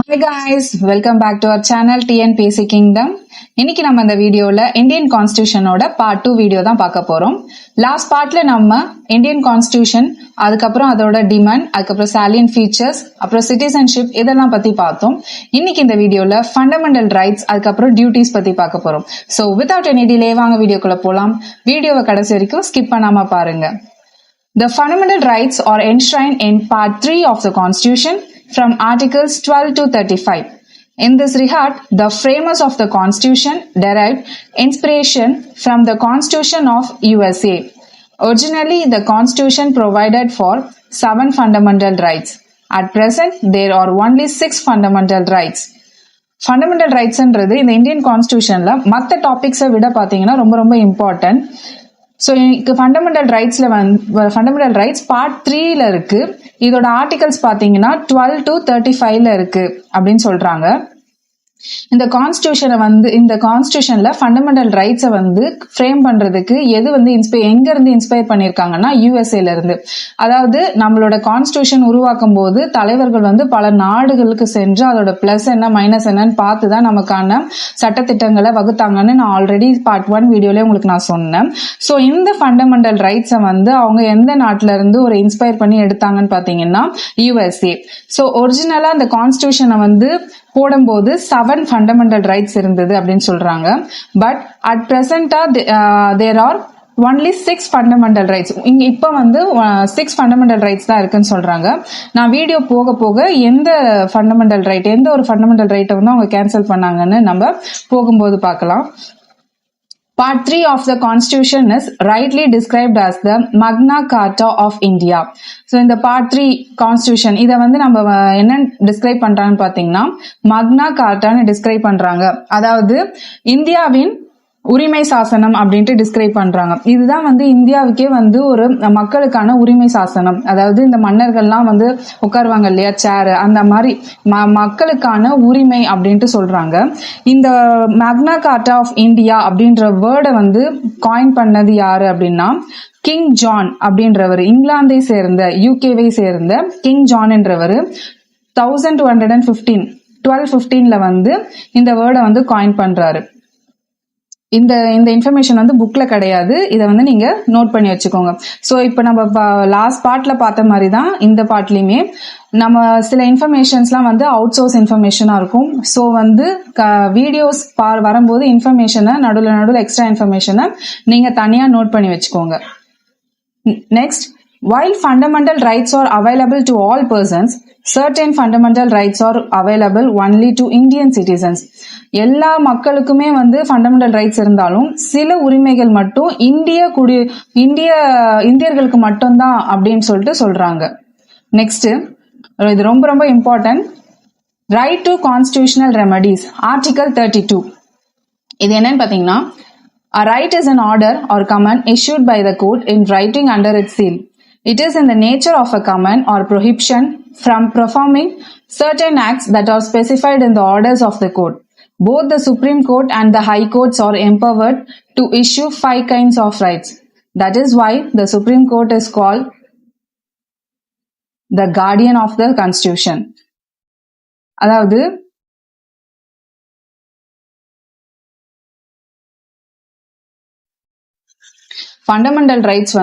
Hi guys, welcome back to our channel TNPC Kingdom. இன்னைக்கு நம்ம இந்த வீடியோல இந்தியன் கான்ஸ்டிடியூஷனோட பார்ட் 2 வீடியோ தான் பார்க்க போறோம். லாஸ்ட் பார்ட்ல நம்ம இந்தியன் கான்ஸ்டிடியூஷன், அதுக்கப்புறம் அதோட டிமாண்ட், அதுக்கப்புறம் சாலியன்ட் ஃபீச்சர்ஸ், அப்புறம் சிட்டிசன்ஷிப் இதெல்லாம் பத்தி பார்த்தோம். இன்னைக்கு இந்த வீடியோல ஃபண்டமெண்டல் ரைட்ஸ், அதுக்கப்புறம் டியூட்டிஸ் பத்தி பார்க்க போறோம். ஸோ வித்வுட் எனி டிலே வாங்க வீடியோக்குள்ள போலாம். வீடியோவை கடைசி வரைக்கும் ஸ்கிப் பண்ணாம பாருங்க. The fundamental rights are enshrined in Part 3 of the Constitution from Articles 12 to 35. In this regard, the framers of the Constitution derived inspiration from the Constitution of USA. Originally, the Constitution provided for 7 fundamental rights. At present, there are only 6 fundamental rights. Fundamental ரைட்ஸ்ன்றது இந்த Indian கான்ஸ்டிடியூஷன்ல மற்ற டாபிக்ஸை விட பார்த்தீங்கன்னா ரொம்ப ரொம்ப important. So fundamental fundamental rights part 3ல இருக்கு. இதோட ஆர்டிகல்ஸ் பார்த்தீங்கன்னா 12 to 35ல இருக்கு அப்படின்னு சொல்றாங்க. இந்த கான்ஸ்டிடியூஷன்ல ஃபண்டமெண்டல் ரைட்ஸை ஃப்ரேம் பண்றதுக்கு எது எங்க இருந்து இன்ஸ்பயர் பண்ணிருக்காங்கன்னா யூஎஸ்ஏல இருந்து. அதாவது நம்மளோட கான்ஸ்டிடியூஷன் உருவாக்கும் போது தலைவர்கள் பல நாடுகளுக்கு சென்று அதோட பிளஸ் என்ன மைனஸ் என்னன்னு பார்த்துதான் நமக்கான சட்டத்திட்டங்களை வகுத்தாங்கன்னு நான் ஆல்ரெடி பார்ட் 1 வீடியோல உங்களுக்கு நான் சொன்னேன். ஸோ இந்த ஃபண்டமெண்டல் ரைட்ஸை அவங்க எந்த நாட்டுல இருந்து ஒரு இன்ஸ்பயர் பண்ணி எடுத்தாங்கன்னு பாத்தீங்கன்னா யூஎஸ்ஏ. ஸோ ஒரிஜினலா அந்த கான்ஸ்டிடியூஷனை போடும்போது 7 ஃபண்டமெண்டல் ரைட்ஸ் இருந்தது அப்படின்னு சொல்றாங்க. பட் அட் பிரசன்டா there are only 6 fundamental rights. இங்க இப்ப 6 ஃபண்டமெண்டல் ரைட்ஸ் தான் இருக்குன்னு சொல்றாங்க. நான் வீடியோ போக போக எந்த ஒரு ஃபண்டமெண்டல் ரைட்டை அவங்க கேன்சல் பண்ணாங்கன்னு நம்ம போகும்போது பார்க்கலாம். Part 3 of the Constitution is rightly described as the Magna Carta of India. So இந்த Part 3 Constitution இதை நம்ம என்ன டிஸ்கிரைப் பண்றாங்கன்னு பாத்தீங்கன்னா மக்னா கார்ட்டான்னு டிஸ்கிரைப் பண்றாங்க. அதாவது இந்தியாவின் உரிமை சாசனம் அப்படின்ட்டு டிஸ்கிரைப் பண்றாங்க. இதுதான் இந்தியாவுக்கே ஒரு மக்களுக்கான உரிமை சாசனம். அதாவது இந்த மன்னர்கள்லாம் உட்காருவாங்க இல்லையா சேர், அந்த மாதிரி மக்களுக்கான உரிமை அப்படின்ட்டு சொல்றாங்க. இந்த மேக்னா கார்ட்டா ஆஃப் இந்தியா அப்படின்ற வேர்டை காயின் பண்ணது யாரு அப்படின்னா கிங் ஜான் அப்படின்றவர், இங்கிலாந்தை சேர்ந்த யூகேவை சேர்ந்த கிங் ஜான் என்றவர் 1215ல இந்த வேர்டை காயின் பண்றாரு. இந்த இன்ஃபர்மேஷன் புக்ல கிடையாது. இதை நீங்க நோட் பண்ணி வச்சுக்கோங்க. ஸோ இப்போ நம்ம லாஸ்ட் பார்ட்ல பார்த்த மாதிரி தான் இந்த பார்ட்லயுமே நம்ம சில இன்ஃபர்மேஷன்ஸ்லாம் அவுட் சோர்ஸ் இன்ஃபர்மேஷனா இருக்கும். ஸோ வீடியோஸ் வரும்போது இன்ஃபர்மேஷனை நடுவில் எக்ஸ்ட்ரா இன்ஃபர்மேஷனை நீங்க தனியா நோட் பண்ணி வச்சுக்கோங்க. Next, while fundamental rights are available to all persons, certain fundamental rights are available only to Indian citizens. எல்லா மக்களுக்குமே ஃபண்டமெண்டல் ரைட்ஸ் இருந்தாலும் சில உரிமைகள் மட்டும் இந்தியர்களுக்கு மட்டும்தான் அப்படின்னு சொல்றாங்க. நெக்ஸ்ட், இது ரொம்ப ரொம்ப important. Right to constitutional remedies, article 32. இது என்னன்னு பாத்தீங்கன்னா, a right is an order or command issued by the court in writing under its seal. It is in the nature of a command or prohibition from performing certain acts that are specified in the orders of the court. Both the Supreme Court and the High Courts are empowered to issue 5 kinds of rights. That is why the Supreme Court is called the guardian of the Constitution. அதாவது fundamental rights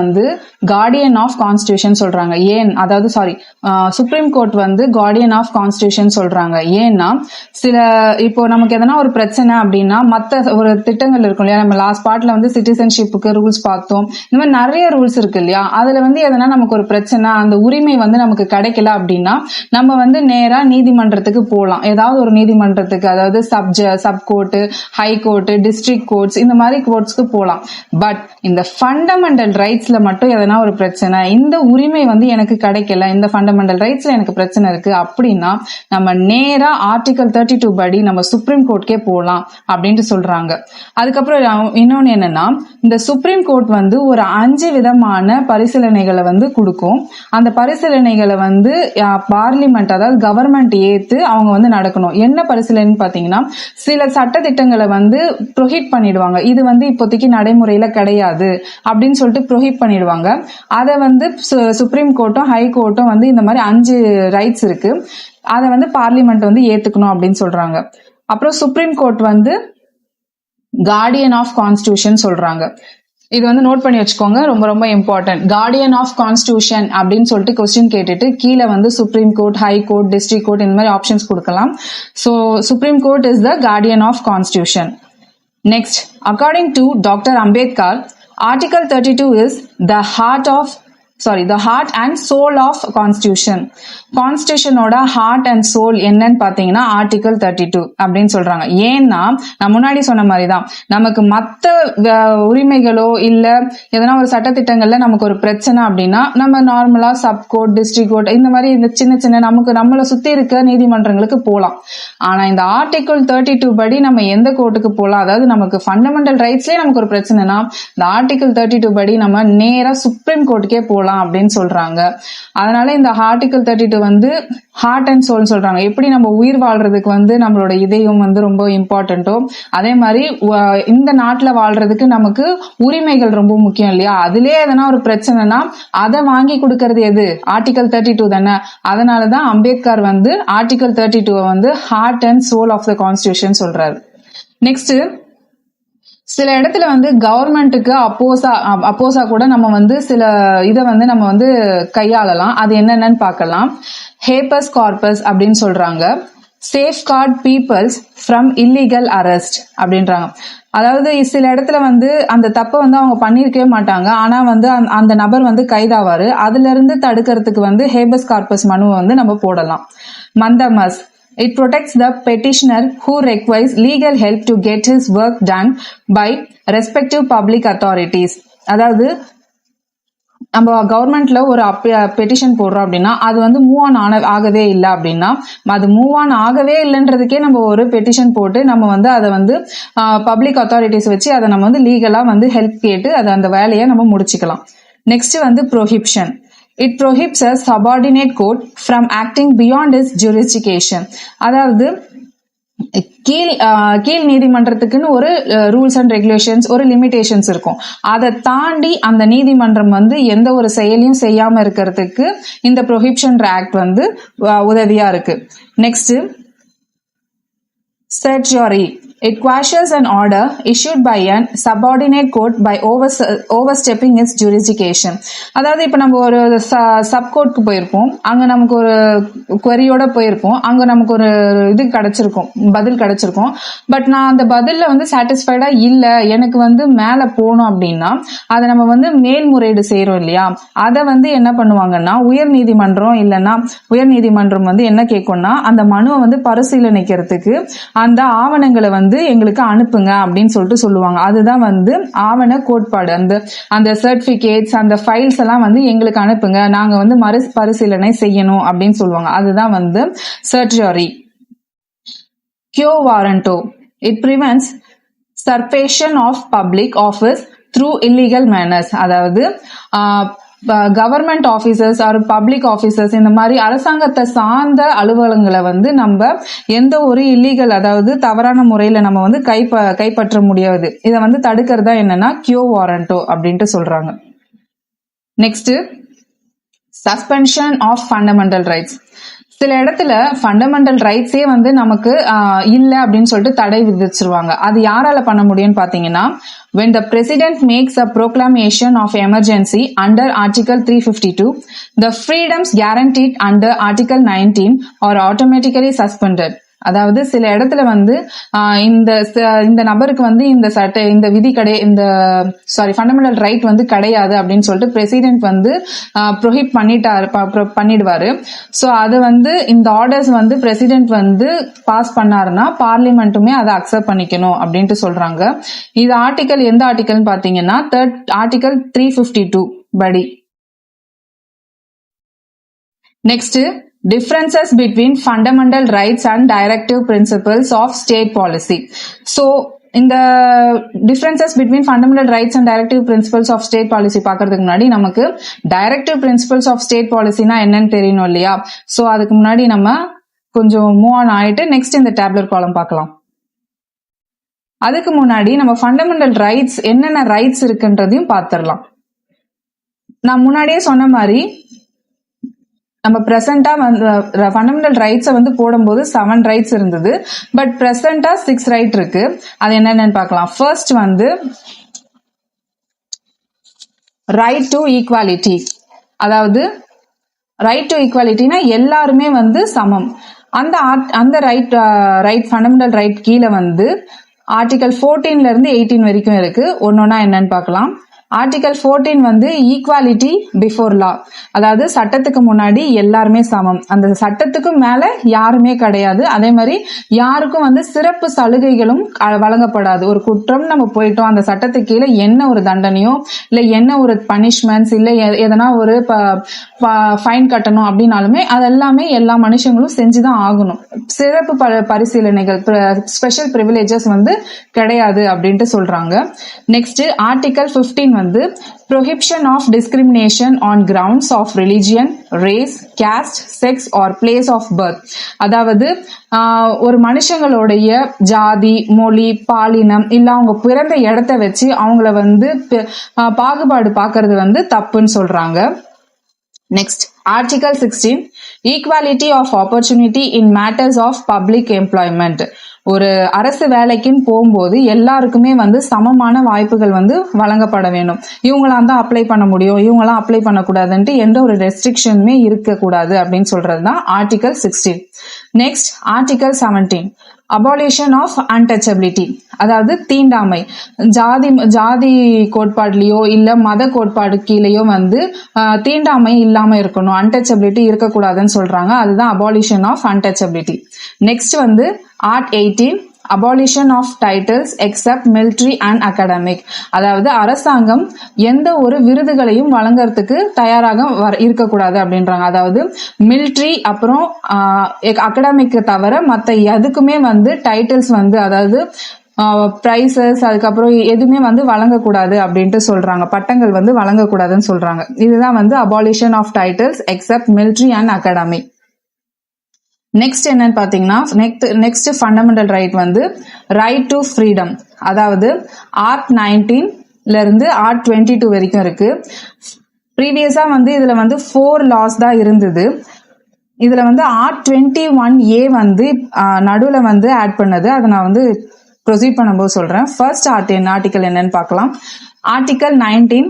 guardian of constitution சொல்றாங்க. Supreme Court guardian of constitution சொல்றாங்க. ஏன்னா இப்போ நமக்கு எதனா ஒரு பிரச்சனை அப்படின்னா மத்த ஒரு திட்டங்கள் இருக்கும் இல்லையா, நம்ம லாஸ்ட் பார்ட்ல சிட்டிசன்ஷிப்புக்கு ரூல்ஸ் பார்த்தோம். இந்த மாதிரி நிறைய ரூல்ஸ் இருக்கு இல்லையா, அதுல எதனா நமக்கு ஒரு பிரச்சனை, அந்த உரிமை நமக்கு கிடைக்கல அப்படின்னா நம்ம நேரா நீதிமன்றத்துக்கு போகலாம். ஏதாவது ஒரு நீதிமன்றத்துக்கு, அதாவது sub court, high court, district courts, இந்த மாதிரி கோர்ட்ஸ்க்கு போகலாம். பட் இந்த ஃபண்டமெண்டல் ரைட்ஸ்ல மட்டும் எதனா ஒரு பிரச்சனை, இந்த உரிமை எனக்கு கிடைக்கல, இந்த ஃபண்டமெண்டல் ரைட்ஸ்ல எனக்கு பிரச்சனை இருக்கு அப்படின்னா நம்ம நேரா ஆர்டிகல் 32 படி நம்ம சுப்ரீம் கோர்ட்கே போகலாம் அப்படின்ட்டு சொல்றாங்க. அதுக்கப்புறம் இன்னொன்னு என்னன்னா, இந்த சுப்ரீம் கோர்ட் ஒரு 5 விதமான பரிசீலனைகளை கொடுக்கும். அந்த பரிசீலனைகளை பார்லிமெண்ட், அதாவது கவர்மெண்ட் ஏத்து அவங்க நடக்கணும். என்ன பரிசீலனை பாத்தீங்கன்னா, சில சட்ட திட்டங்களை ப்ரொஹிட் பண்ணிடுவாங்க. இது இப்போதைக்கு நடைமுறையில கிடையாது அப்படின்னு சொல்லிட்டு ப்ரொஹிட் பண்ணிடுவாங்க. அதை சுப்ரீம் கோர்ட்டும் ஹை கோர்ட்டும் இந்த மாதிரி 5 ரைட்ஸ் இருக்கு. அதை வந்து பார்லிமெண்ட் வந்து ஏத்துக்கணும் அப்படின்னு சொல்றாங்க. அப்புறம் சுப்ரீம் கோர்ட் வந்து கார்டியன் ஆஃப் கான்ஸ்டிடியூஷன் சொல்றாங்க. இது வந்து நோட் பண்ணி வச்சுக்கோங்க, ரொம்ப ரொம்ப இம்பார்ட்டன்ட். கார்டியன் ஆஃப் கான்ஸ்டிடியூஷன் அப்படின்னு சொல்லிட்டு கொஸ்டின் கேட்டுட்டு கீழே வந்து supreme court, high court, district court இந்த மாதிரி ஆப்ஷன்ஸ் கொடுக்கலாம். So supreme court is the guardian of constitution. Next, according to Dr. Ambedkar, Article 32 is the heart and soul of Constitution. கான்ஸ்டிடியூஷனோட heart and soul என்னன்னு பாத்தீங்கன்னா article 32 அப்படின்னு சொல்றாங்க. ஏன்னா நான் முன்னாடி சொன்ன மாதிரிதான், நமக்கு மத்த உரிமைகளோ இல்ல எதனா ஒரு சட்டத்திட்டங்கள்ல நமக்கு ஒரு பிரச்சனை அப்படின்னா நம்ம நார்மலா சப் கோர்ட், டிஸ்ட்ரிக்ட் கோர்ட் இந்த மாதிரி இந்த சின்ன சின்ன நம்மளை சுத்தி இருக்க நீதிமன்றங்களுக்கு போலாம். ஆனா இந்த ஆர்டிகல் 32 படி நம்ம எந்த கோர்ட்டுக்கு போலாம், அதாவது நமக்கு ஃபண்டமெண்டல் ரைட்ஸ்லயே நமக்கு ஒரு பிரச்சனைனா இந்த ஆர்டிகல் 32 படி நம்ம நேரா சுப்ரீம் கோர்ட்டுக்கே போலாம் அப்படின்னு சொல்றாங்க. அதனால இந்த ஆர்டிகல் 32 வந்து ஹார்ட் அண்ட் சோல் சொல்றாங்க. எப்படி நம்ம உயிர் வாழ்றதுக்கு வந்து நம்மளோட இதயம் வந்து ரொம்ப இம்பார்ட்டன்ட்டோ அதே மாதிரி இந்த நாட்டுல வாழ்றதுக்கு நமக்கு உரிமைகள் ரொம்ப முக்கியம் இல்லையா? அதுலயே எதனா ஒரு பிரச்சனைனா அதை வாங்கி கொடுக்கறது எது? ஆர்டிகல் 32 தானே. அதனாலதான் அம்பேத்கர் வந்து ஆர்டிகல் 32 வந்து heart and soul of the constitution சொல்றாரு. நெக்ஸ்ட், சில இடத்துல வந்து கவர்மெண்ட்டுக்கு அப்போசா கூட நம்ம வந்து சில இதை வந்து நம்ம வந்து கையாளலாம். அது என்னென்னு பார்க்கலாம். ஹேபஸ் கார்பஸ் அப்படின்னு சொல்றாங்க. Safeguard peoples from illegal arrest அப்படின்றாங்க. அதாவது சில இடத்துல வந்து அந்த தப்பை வந்து அவங்க பண்ணிருக்கவே மாட்டாங்க, ஆனா வந்து அந்த நபர் வந்து கைதாவாரு. அதுல இருந்து தடுக்கிறதுக்கு வந்து ஹேபஸ் கார்பஸ் மனுவை வந்து நம்ம போடலாம். மந்தமஸ், it protects the petitioner who requires legal help to get his work done by respective public authorities. அதாவது நம்ம கவர்மெண்ட்ல ஒரு பெட்டிஷன் போடுறோம் அப்படின்னா அது வந்து மூவ் ஆன் ஆகவே இல்லை அப்படின்னா, அது மூவ் ஆன் ஆகவே இல்லைன்றதுக்கே நம்ம ஒரு பெட்டிஷன் போட்டு நம்ம வந்து அதை வந்து பப்ளிக் அத்தாரிட்டிஸ் வச்சு அதை நம்ம வந்து லீகலா வந்து ஹெல்ப் கேட்டு அதை அந்த வேலையை நம்ம முடிச்சுக்கலாம். நெக்ஸ்ட் வந்து prohibition. It prohibits a subordinate court from acting beyond its jurisdiction. அதாவது கீழ் நீதிமன்றத்துக்குன்னு ஒரு ரூல்ஸ் அண்ட் ரெகுலேஷன்ஸ், ஒரு லிமிடேஷன்ஸ் இருக்கும். அதை தாண்டி அந்த நீதிமன்றம் வந்து எந்த ஒரு செயலையும் செய்யாம இருக்கிறதுக்கு இந்த ப்ரொஹிபிஷன் ஆக்ட் வந்து உதவியா இருக்கு. Next, certiorari. It quashes an order issued by an subordinate court by overstepping its jurisdiction. அதாவது இப்ப நம்ம ஒரு சப் கோர்ட்க்கு போயிருப்போம், அங்க நமக்கு ஒரு queryயோட போயிருப்போம், அங்க நமக்கு ஒரு இது கிடைச்சிருக்கும், பதில் கிடைச்சிருக்கும். பட் நான் அந்த பதில்ல வந்து சாட்டிஸ்ஃபைடா இல்ல, எனக்கு வந்து மேல போகணும் அப்படின்னா அதை நம்ம வந்து மேல்முறையீடு செய்யறோம் இல்லையா? அதை வந்து என்ன பண்ணுவாங்கன்னா உயர் நீதிமன்றம் வந்து என்ன கேட்கும்னா அந்த மனுவை வந்து பரிசீலனைக்கிறதுக்கு அந்த ஆவணங்களை வந்து எங்களுக்கு அனுப்புங்க அப்படின்னு சொல்லிட்டு சொல்லுவாங்க. அதுதான் வந்து ஆவண கோட்பாடு. அந்த சர்டிபிகேட்ஸ், அந்த ஃபைல்ஸ் எல்லாம் வந்து எங்களுக்கு அனுப்புங்க, நாங்க வந்து மறுபரிசீலனை செய்யணும் அப்படின்னு சொல்லுவாங்க. அதுதான் வந்து certiorari. Quo warranto. It prevents usurpation of public office through illegal manners. அதாவது government officers or public officers இந்த மாதிரி அரசாங்கத்தை சார்ந்த அலுவலகங்களை வந்து நம்ம எந்த ஒரு இல்லீகல், அதாவது தவறான முறையில நம்ம வந்து கைப்பற்ற முடியாது. இதை வந்து தடுக்கிறதா என்னன்னா கியோ வாரண்டோ அப்படின்ட்டு சொல்றாங்க. Next, suspension of fundamental rights. சில இடத்துல ஃபண்டமெண்டல் ரைட்ஸே வந்து நமக்கு இல்ல அப்படின்னு சொல்லிட்டு தடை விதிச்சிருவாங்க. அது யாரால பண்ண முடியும்னு பாத்தீங்கன்னா, when the president makes a proclamation of emergency under article 352, the freedoms guaranteed under article 19 are automatically suspended. அதாவது சில இடத்துல வந்து இந்த நபருக்கு வந்து இந்த விதி ஃபண்டமெண்டல் ரைட் வந்து கிடையாது அப்படின்னு சொல்லிட்டு பிரசிடென்ட் வந்து ப்ரொஹிப் பண்ணிடுவாரு. சோ அது வந்து இந்த ஆர்டர்ஸ் வந்து பிரசிடென்ட் வந்து பாஸ் பண்ணாருன்னா பார்லிமெண்ட்டுமே அதை அக்செப்ட் பண்ணிக்கணும் அப்படின்ட்டு சொல்றாங்க. இது ஆர்டிகல் எந்த ஆர்டிகல்னு பாத்தீங்கன்னா ஆர்டிகல் 352 படி. Next, differences between fundamental rights and directive principles of state policy. So இந்த differences between fundamental rights and directive principles of state policy பார்க்கிறதுக்கு முன்னாடி நமக்கு directive principles of state policyனா என்னன்னு தெரியணும் இல்லையா? சோ அதுக்கு முன்னாடி நம்ம கொஞ்சம் மூவ் ஆன் ஆயிட்டு நெக்ஸ்ட் இந்த டேபுலர் காலம் பார்க்கலாம். அதுக்கு முன்னாடி நம்ம ஃபண்டமெண்டல் ரைட்ஸ் என்னென்ன ரைட்ஸ் இருக்குன்றதையும் பார்த்துடலாம். நான் முன்னாடியே சொன்ன மாதிரி நம்ம பிரசண்டா வந்து ஃபண்டமெண்டல் ரைட்ஸை வந்து போடும்போது 7 ரைட்ஸ் இருந்தது. பட் பிரசண்டா 6 ரைட் இருக்கு. அது என்னென்னு பார்க்கலாம். ஃபர்ஸ்ட் வந்து ரைட் டு ஈக்வாலிட்டி. அதாவது ரைட் டு ஈக்வாலிட்டினா எல்லாருமே வந்து சமம். அந்த ரைட் ஃபண்டமெண்டல் ரைட் கீழே வந்து ஆர்டிகல் 14ல இருந்து 18 வரைக்கும் இருக்கு. ஒன்னொன்னா என்னன்னு பார்க்கலாம். ஆர்டிகல் 14 வந்து ஈக்வாலிட்டி பிஃபோர் லா. அதாவது சட்டத்துக்கு முன்னாடி எல்லாருமே சமம். அந்த சட்டத்துக்கு மேல யாருமே கிடையாது. அதே மாதிரி யாருக்கும் வந்து சிறப்பு சலுகைகளும் வழங்கப்படாது. ஒரு குற்றம் நம்ம போயிட்டோம், அந்த சட்டத்துக்கு கீழே என்ன ஒரு தண்டனையோ இல்ல என்ன ஒரு பனிஷ்மெண்ட்ஸ் இல்ல எதனா ஒரு ஃபைன் கட்டணும் அப்படின்னாலுமே அதெல்லாமே எல்லா மனுஷங்களும் செஞ்சுதான் ஆகணும். சிறப்பு பரிசீலனைகள் ஸ்பெஷல் பிரிவிலேஜஸ் வந்து கிடையாது அப்படின்ட்டு சொல்றாங்க. நெக்ஸ்ட் ஆர்டிகல் 15 வந்து prohibition of discrimination on grounds of religion, race, caste, sex or place of birth. அதாவது ஒரு மனுஷங்களுடைய ஜாதி, மொழி, பாலினம் இல்ல அவங்க பிறந்த இடத்தை வச்சு அவங்கள வந்து பாகுபாடு பார்க்கறது வந்து தப்புன்னு சொல்றாங்க. Next article 16 equality of opportunity in matters of public employment. ஒரு அரசு வேலைக்குன்னு போகும்போது எல்லாருக்குமே வந்து சமமான வாய்ப்புகள் வந்து வழங்கப்பட வேணும். இவங்களாம் தான் அப்ளை பண்ண முடியும், இவங்களாம் அப்ளை பண்ணக்கூடாதுன்ட்டு எந்த ஒரு ரெஸ்ட்ரிக்ஷனுமே இருக்கக்கூடாது அப்படின்னு சொல்றதுதான் article 16. Next article 17 abolition of untouchability. அதாவது தீண்டாமை. ஜாதி கோட்பாடுலயோ இல்ல மத கோட்பாடு கீழேயோ வந்து தீண்டாமை இல்லாம இருக்கணும், அன்டச்சபிலிட்டி இருக்கக்கூடாதுன்னு சொல்றாங்க. அதுதான் அபாலிஷன் ஆஃப் அன்டச்சபிலிட்டி. நெக்ஸ்ட் வந்து art 18 abolition of titles except military and academic. அதாவது அரசாங்கம் எந்த ஒரு விருதுகளையும் வழங்குறதுக்கு தயாராக இருக்கக்கூடாது அப்படின்றாங்க. அதாவது மிலிட்ரி அப்புறம் அகாடமிக் தவிர மற்ற எதுக்குமே வந்து டைட்டில்ஸ் வந்து அதாவது பிரைசஸ் அதுக்கப்புறம் எதுவுமே வந்து வழங்கக்கூடாது அப்படின்ட்டு சொல்றாங்க. பட்டங்கள் வந்து வழங்கக்கூடாதுன்னு சொல்றாங்க. இதுதான் வந்து abolition of titles except military and academic. Next என்னன்னு பாத்தீங்கன்னா நெக்ஸ்ட் ஃபண்டமெண்டல் ரைட் வந்து ரைட் டு ஃப்ரீடம். அதாவது ஆர்ட் 19ல இருந்து ஆர்ட் 22 வரைக்கும் இருக்கு. ப்ரீவியஸா வந்து இதுல வந்து 4 லாஸ் தான் இருந்தது. இதுல வந்து ஆர்ட் 21A வந்து நடுவுல வந்து ஆட் பண்ணது. அதை நான் வந்து ப்ரொசீட் பண்ணும்போது சொல்றேன். ஃபர்ஸ்ட் ஆர்டிகல் என்னன்னு பார்க்கலாம். Article 19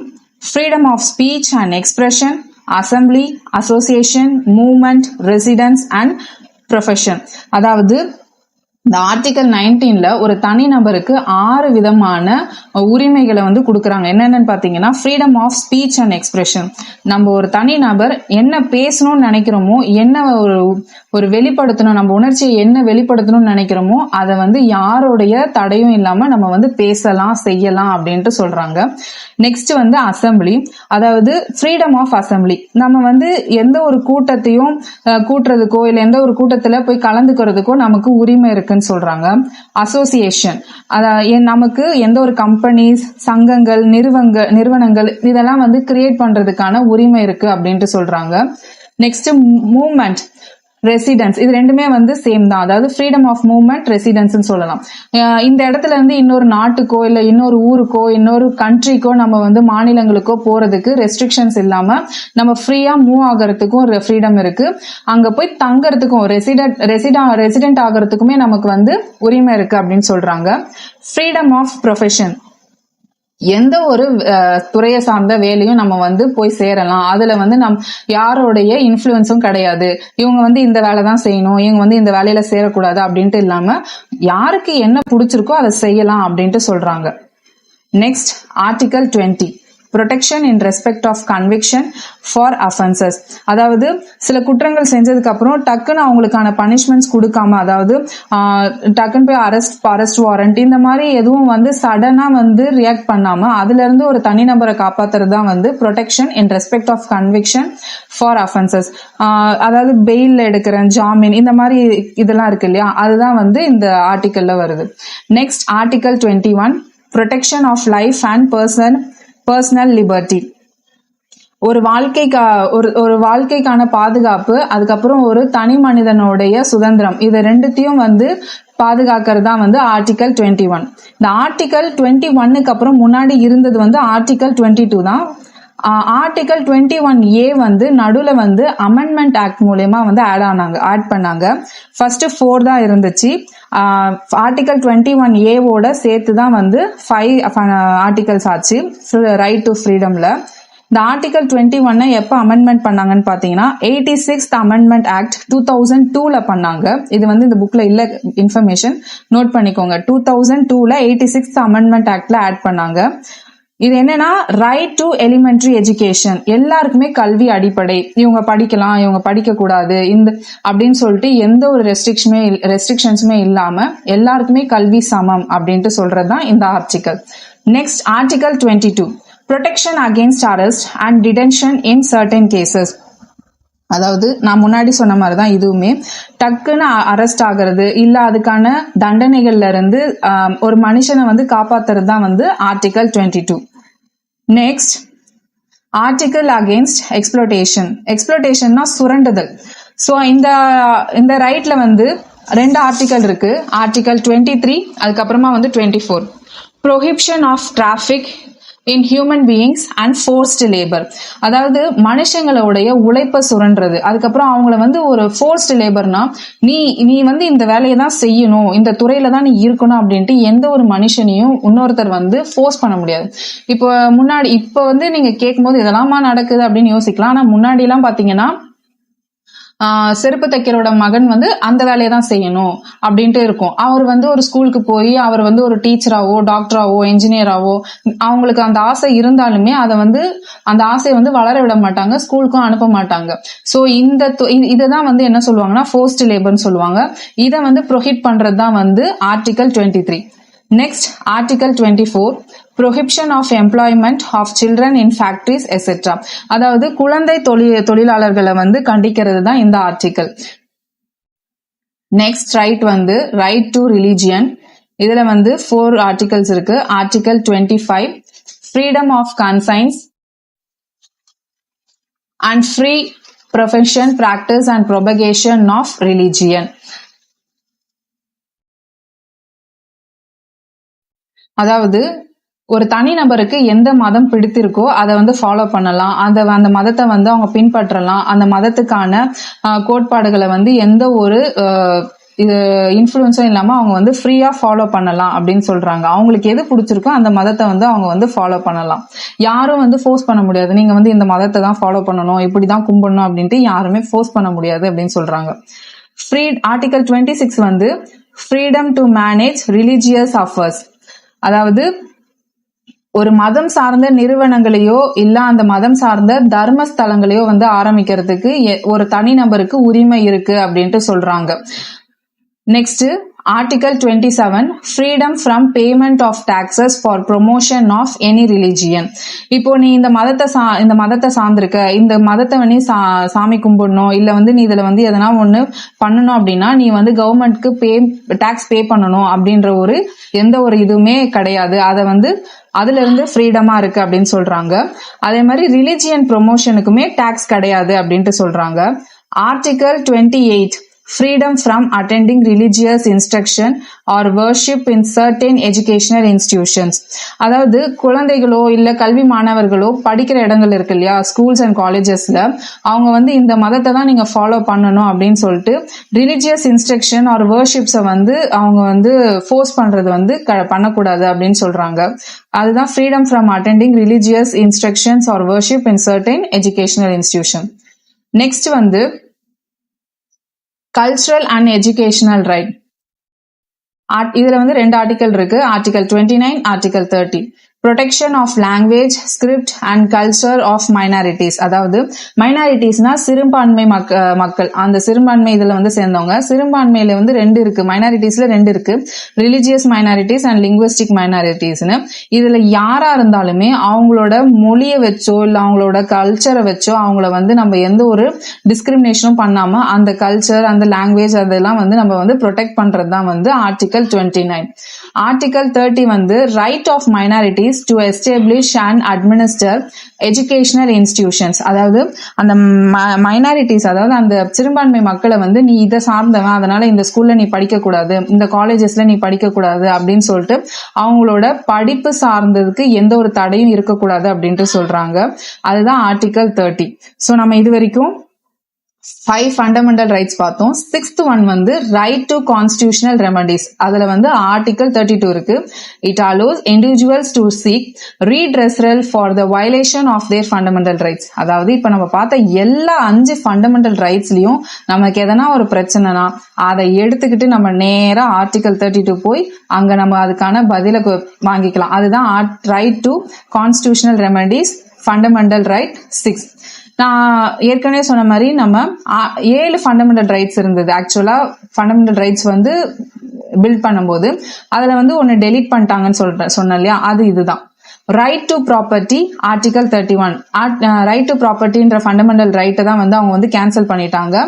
freedom of speech and expression, assembly, association, movement, residence and profession. அதாவது இந்த ஆர்டிகல் 19ல ஒரு தனி நபருக்கு 6 விதமான உரிமைகளை வந்து கொடுக்கறாங்க. என்னென்னு பாத்தீங்கன்னா freedom of speech and expression. நம்ம ஒரு தனி நபர் என்ன பேசணும்னு நினைக்கிறோமோ, என்ன ஒரு வெளிப்படுத்தணும், நம்ம உணர்ச்சியை என்ன வெளிப்படுத்தணும்னு நினைக்கிறோமோ அதை வந்து யாருடைய தடையும் இல்லாம நம்ம வந்து பேசலாம் செய்யலாம் அப்படின்ட்டு சொல்றாங்க. நெக்ஸ்ட் வந்து அசம்பிளி. அதாவது ஃப்ரீடம் ஆஃப் அசம்பிளி. நம்ம வந்து எந்த ஒரு கூட்டத்தையும் கூட்டுறதுக்கோ இல்ல எந்த ஒரு கூட்டத்துல போய் கலந்துக்கிறதுக்கோ நமக்கு உரிமை இருக்குன்னு சொல்றாங்க. அசோசியேஷன். நமக்கு எந்த ஒரு கம்பெனிஸ், சங்கங்கள், நிறுவனங்கள் இதெல்லாம் வந்து கிரியேட் பண்றதுக்கான உரிமை இருக்கு அப்படின்ட்டு சொல்றாங்க. Next movement, residence. இது ரெண்டுமே வந்து சேம் தான். அதாவது ஃப்ரீடம் ஆஃப் மூவ்மெண்ட், ரெசிடென்ஸ் சொல்லலாம். இந்த இடத்துல இருந்து இன்னொரு நாட்டுக்கோ இல்ல இன்னொரு ஊருக்கோ இன்னொரு கண்ட்ரிக்கோ நம்ம வந்து மாநிலங்களுக்கோ போறதுக்கு ரெஸ்ட்ரிக்ஷன்ஸ் இல்லாம நம்ம ஃப்ரீயா மூவ் ஆகிறதுக்கும் ஒரு ஃப்ரீடம் இருக்கு. அங்க போய் தங்கறதுக்கும் ரெசிடென்ட் ஆகிறதுக்குமே நமக்கு வந்து உரிமை இருக்கு அப்படின்னு சொல்றாங்க. Freedom of profession. எந்த ஒரு துறையை சார்ந்த வேலையும் நம்ம வந்து போய் சேரலாம். அதுல வந்து யாரோடைய இன்ஃப்ளூயன்ஸும் கிடையாது. இவங்க வந்து இந்த வேலை தான் செய்யணும், இவங்க வந்து இந்த வேலையில சேரக்கூடாது அப்படின்ட்டு இல்லாம யாருக்கு என்ன பிடிச்சிருக்கோ அதை செய்யலாம் அப்படின்ட்டு சொல்றாங்க. Next article 20 protection in respect of conviction for offences. அதாவது சில குற்றங்கள் செஞ்சதுக்கு அப்புறம் டக்குன்னு அவங்களுக்கான பனிஷ்மெண்ட்ஸ் கொடுக்காம, அதாவது டக்குன்னு போய் அரெஸ்ட் வாரண்ட் இந்த மாதிரி எதுவும் வந்து சடனா வந்து ரியாக்ட் பண்ணாம அதுல இருந்து ஒரு தனிநபரை காப்பாத்துறது தான் வந்து protection in respect of conviction for offences. அதாவது பெயில் எடுக்கிற ஜாமீன் இந்த மாதிரி இதெல்லாம் இருக்கு இல்லையா, அதுதான் வந்து இந்த ஆர்டிக்கல்ல வருது. Next article 21 protection of life and personal liberty. ஒரு வாழ்க்கைக்கான பாதுகாப்பு, அதுக்கப்புறம் ஒரு தனி மனிதனுடைய சுதந்திரம், இது ரெண்டுத்தையும் வந்து பாதுகாக்கிறது தான் வந்து ஆர்டிகல் 21. இந்த ஆர்டிகல் 21க்கு அப்புறம் முன்னாடி இருந்தது வந்து ஆர்டிகல் 22 தான். ஆர்டிகல் 21A வந்து நடுவில் வந்து அமெண்ட்மெண்ட் ஆக்ட் மூலயமா வந்து ஆட் பண்ணாங்க. ஃபர்ஸ்ட் 4 தான் இருந்துச்சு. ஆர்டிகல் 21A சேர்த்து தான் வந்து 5 ஆர்டிகல்ஸ் ஆச்சு ரைட் டு ஃப்ரீடம்ல. இந்த ஆர்டிகல் 21 எப்போ அமெண்ட்மெண்ட் பண்ணாங்கன்னு பார்த்தீங்கன்னா 86th அமெண்ட்மெண்ட் ஆக்ட் 2002ல பண்ணாங்க. இது வந்து இந்த புக்ல இல்ல இன்ஃபர்மேஷன், நோட் பண்ணிக்கோங்க. 2002ல 86th அமெண்ட்மெண்ட் ஆக்ட்ல ஆட் பண்ணாங்க. இது என்னன்னா ரைட் டு எலிமெண்டரி எஜுகேஷன், எல்லாருக்குமே கல்வி அடிப்படை, இவங்க படிக்கலாம் இவங்க படிக்க கூடாது இந்த அப்படின்னு சொல்லிட்டு எந்த ஒரு ரெஸ்ட்ரிக்ஷன்ஸுமே இல்லாம எல்லாருக்குமே கல்வி சமம் அப்படின்ட்டு சொல்றதுதான் இந்த article. Next article 22 protection against arrest and detention in certain cases. அதாவது நான் முன்னாடி சொன்ன மாதிரி தான் இதுவுமே, டக்குன்னு அரெஸ்ட் ஆகிறது இல்ல அதுக்கான தண்டனைகள்ல இருந்து ஒரு மனுஷனை வந்து காப்பாத்துறது தான் வந்து ஆர்டிகல் 22. நெக்ஸ்ட் ஆர்டிகல் அகேன்ஸ்ட் எக்ஸ்ப்ளோட்டேஷன்னா சுரண்டுதல். ஸோ இந்த ரைட்ல வந்து 2 ஆர்டிகல் இருக்கு. ஆர்டிகல் 23 அதுக்கப்புறமா வந்து 24. prohibition of traffic in human beings and forced labor. அதாவது மனுஷங்களுடைய உழைப்பை சுரண்டுறது, அதுக்கப்புறம் அவங்கள வந்து ஒரு forced laborனா நீ வந்து இந்த வேலையை தான் செய்யணும், இந்த துறையில தான் நீ இருக்கணும் அப்படின்ட்டு எந்த ஒரு மனுஷனையும் இன்னொருத்தர் வந்து ஃபோர்ஸ் பண்ண முடியாது. இப்போ வந்து நீங்க கேட்கும் போது இதெல்லாமா நடக்குது அப்படின்னு யோசிக்கலாம். ஆனா முன்னாடி எல்லாம் பாத்தீங்கன்னா செருப்பு தைக்கிறோட மகன் வந்து அந்த வேலையை தான் செய்யணும் அப்படின்ட்டு இருக்கும். அவர் வந்து ஒரு ஸ்கூலுக்கு போய் அவர் வந்து ஒரு டீச்சராவோ டாக்டராவோ என்ஜினியராவோ அவங்களுக்கு அந்த ஆசை இருந்தாலுமே அந்த ஆசையை வந்து வளர விட மாட்டாங்க, ஸ்கூலுக்கும் அனுப்ப மாட்டாங்க. ஸோ இதைதான் வந்து என்ன சொல்லுவாங்கன்னா ஃபோர்ஸ்ட் லேபர்னு சொல்லுவாங்க. இதை வந்து ப்ரொஹிட் பண்றது தான் வந்து article 23. Next article 24 prohibition of employment of children in factories etc. அதாவது குழந்தை தொழிலாளர்களை வந்து கண்டிக்கிறது தான் இந்த ஆர்டிகல். நெக்ஸ்ட் ரைட் வந்து ரைட் டு ரிலிஜியன். இதுல வந்து 4 ஆர்டிகல்ஸ் இருக்கு. Article 25 freedom of conscience and free profession, practice and propagation of religion. அதாவது ஒரு தனி நபருக்கு எந்த மதம் பிடித்திருக்கோ அதை வந்து ஃபாலோ பண்ணலாம், அந்த மதத்தை வந்து அவங்க பின்பற்றலாம், அந்த மதத்துக்கான கோட்பாடுகளை வந்து எந்த ஒரு இன்ஃப்ளூயன்ஸும் இல்லாம அவங்க வந்து ஃப்ரீயா ஃபாலோ பண்ணலாம் அப்படின்னு சொல்றாங்க. அவங்களுக்கு எது பிடிச்சிருக்கோ அந்த மதத்தை வந்து அவங்க வந்து ஃபாலோ பண்ணலாம். யாரும் வந்து ஃபோர்ஸ் பண்ண முடியாது, நீங்க வந்து இந்த மதத்தை தான் ஃபாலோ பண்ணணும், இப்படிதான் கும்பிடணும் அப்படின்ட்டு யாருமே ஃபோர்ஸ் பண்ண முடியாது அப்படின்னு சொல்றாங்க. ஆர்டிகல் 26 வந்து freedom to manage religious affairs. அதாவது ஒரு மதம் சார்ந்த நிறுவனங்களையோ இல்ல அந்த மதம் சார்ந்த தர்மஸ்தலங்களையோ வந்து ஆரம்பிக்கிறதுக்கு ஒரு தனிநபருக்கு உரிமை இருக்கு அப்படின்ட்டு சொல்றாங்க. Next article 27 freedom from payment of taxes for promotion of any religion. இப்போ நீ இந்த மதத்தை சார்ந்திருக்க, இந்த மதத்தை வந்து சாமி கும்பிடணும் இல்ல வந்து நீ இதுல வந்து எதனா ஒண்ணு பண்ணணும் அப்படின்னா நீ வந்து கவர்மெண்ட்க்கு டாக்ஸ் பே பண்ணணும் அப்படின்ற எந்த ஒரு இதுவுமே கிடையாது. அதை வந்து அதுல இருந்து ஃப்ரீடமா இருக்கு அப்படின்னு சொல்றாங்க. அதே மாதிரி ரிலிஜியன் ப்ரொமோஷனுக்குமே டாக்ஸ் கிடையாது அப்படின்ட்டு சொல்றாங்க. Article 28 freedom from attending religious instruction or worship in certain educational institutions. அதாவது குழந்தைகளோ இல்ல கல்வி மாணவர்களோ படிக்கிற இடங்கள் இருக்கு இல்லையா, ஸ்கூல்ஸ் அண்ட் காலேஜஸ்ல அவங்க வந்து இந்த மதத்தை தான் நீங்க ஃபாலோ பண்ணணும் அப்படின்னு சொல்லிட்டு ரிலிஜியஸ் இன்ஸ்ட்ரக்ஷன் ஆர் வர்ஷிப்ஸை வந்து அவங்க வந்து ஃபோர்ஸ் பண்றது வந்து பண்ணக்கூடாது அப்படின்னு சொல்றாங்க. அதுதான் freedom from attending religious instructions or worship in certain educational institution. Next வந்து கல்ச்சுரல் அண்ட் எஜுகேஷனல் ரைட். இதுல வந்து 2 ஆர்டிகல் இருக்கு. Article 29, article 30. Protection of language, script and culture of minorities. அதாவது மைனாரிட்டிஸ்னா சிறுபான்மை மக்கள், அந்த சிறுபான்மை இதுல வந்து சேர்ந்தவங்க. சிறுபான்மையில வந்து 2 இருக்கு, மைனாரிட்டிஸ்ல 2 இருக்கு, ரிலிஜியஸ் மைனாரிட்டிஸ் அண்ட் லிங்குவிஸ்டிக் மைனாரிட்டிஸ்னு. இதுல யாரா இருந்தாலுமே அவங்களோட மொழியை வச்சோ இல்ல அவங்களோட கல்ச்சரை வச்சோ அவங்கள வந்து நம்ம எந்த ஒரு டிஸ்கிரிமினேஷனும் பண்ணாம அந்த கல்ச்சர் அந்த லாங்குவேஜ் அதெல்லாம் வந்து நம்ம வந்து ப்ரொடெக்ட் பண்றது தான் வந்து ஆர்டிகல் 29. ஆர்டிகல் 30 வந்து right of minorities minorities to establish and administer educational institutions. அதாவது அந்த மைனாரிட்டிஸ், அதாவது அந்த சிறுபான்மை மக்களை வந்து நீ இதை சார்ந்தவன், அதனால இந்த ஸ்கூல்ல நீ படிக்க கூடாது, இந்த காலேஜஸ்ல நீ படிக்க கூடாது அப்படின்னு சொல்லிட்டு அவங்களோட படிப்பு சார்ந்ததுக்கு எந்த ஒரு தடையும் இருக்கக்கூடாது அப்படின்ட்டு சொல்றாங்க. அதுதான் ஆர்டிகல் 30. ஸோ நம்ம இது வரைக்கும் 5 ஃபண்டமெண்டல் ரைட்ஸ் பார்த்தோம். 6th ஒன் வந்து ரைட் டு கான்ஸ்டிடியூஷனல் ரெமடிஸ். அதுல வந்து ஆர்டிகல் 32 இருக்கு. It allows individuals to seek redressal for the violation of their fundamental rights. அதாவது இப்ப நம்ம பார்த்த எல்லா 5 ஃபண்டமெண்டல் ரைட்ஸ்லயும் நமக்கு எதனா ஒரு பிரச்சனைனா அதை எடுத்துக்கிட்டு நம்ம நேரா ஆர்டிகல் 32 போய் அங்க நம்ம அதுக்கான பதில வாங்கிக்கலாம். அதுதான் right to constitutional remedies, fundamental right 6. நான் ஏற்கனவே சொன்ன மாதிரி நம்ம 7 ஃபண்டமெண்டல் ரைட்ஸ் இருந்தது. ஆக்சுவலா ஃபண்டமெண்டல் ரைட்ஸ் வந்து பில்ட் பண்ணும்போது அதுல வந்து ஒன்னு டெலீட் பண்ணிட்டாங்கன்னு சொன்னேன் இல்லையா, அது இதுதான். Right to property article 31. Right to ப்ராப்பர்ட்டின்ற ஃபண்டமெண்டல் ரைட்டை தான் வந்து அவங்க வந்து கேன்சல் பண்ணிட்டாங்க.